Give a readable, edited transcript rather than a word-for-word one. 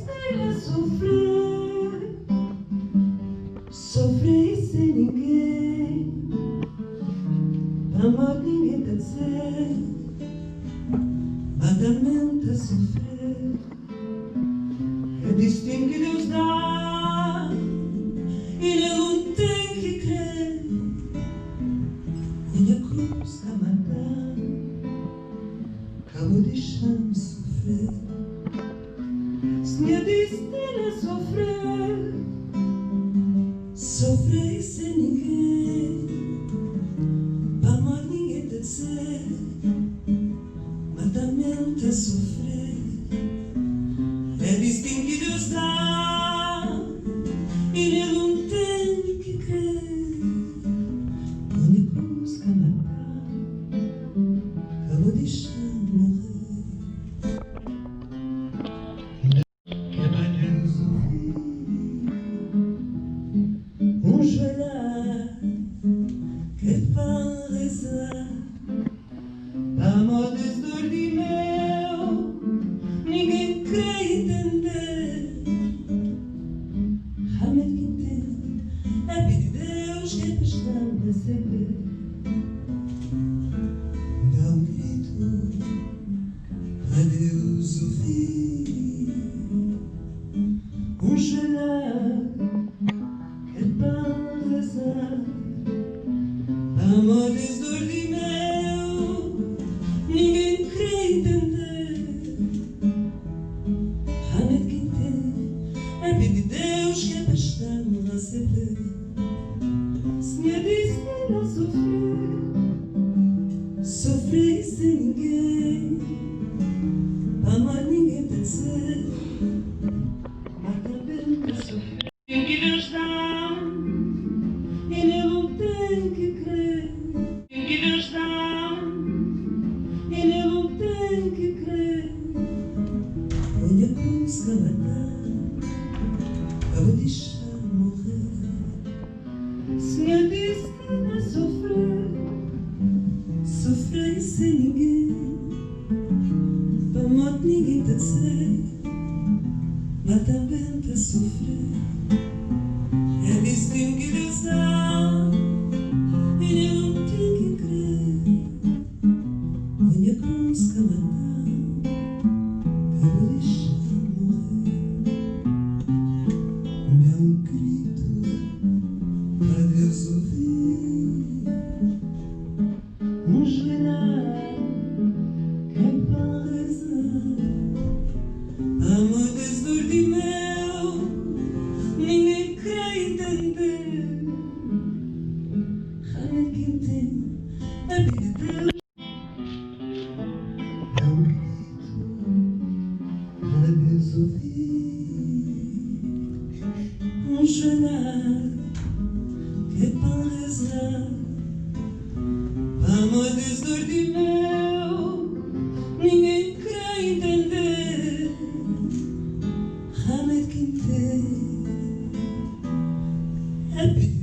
a sofrer, sofrer sem ninguém. Amor ninguém te dizer, badamente a sofrer. É destino que Deus dá e nele não tem que crer. Minha cruz a matar, acabou deixando-me sofrer. Se me destino a sofrer, sofrer sem ninguém. Amor ninguém te dizer, matamente a sofrer. É destino que Deus dá e nele não tem que crer. Minha cruz a matar, acabou deixando morrer. Joelhar, que é para rezar, amor desdor de meu, ninguém quer entender. Realmente quem entende é pedir Deus que é questão de saber. Dá um grito a Deus ouvir, joelhar, amor desdor de meu, ninguém quer entender. Realmente quem entende é pedir Deus que é bastante a ceder. Se me disse não sofrer, sofrer sem ninguém. Amor ninguém te dizer, mas também te sofrer. Que Deus dá e nele não tem que crer. Que Deus dá e nele não tem que crer. Olha como se matar, eu vou deixar morrer. Se me disse que não sofrer, sofrer sem ninguém. Para morte ninguém te dizer, mas também te sofrer. É destino que Deus dá e nele não tem que crer. Minha cruz que matar, eu vou deixar morrer. Dá um grito para Deus ouvir, joelhar, que é para rezar. Amor desdor de meu, ninguém quer entender. Realmente quem entende é pedir Deus. Dá um grito para Deus ouvir, joelhar, que é para rezar. Amor desdor de meu, ninguém quer entender. Realmente quem entende é pedir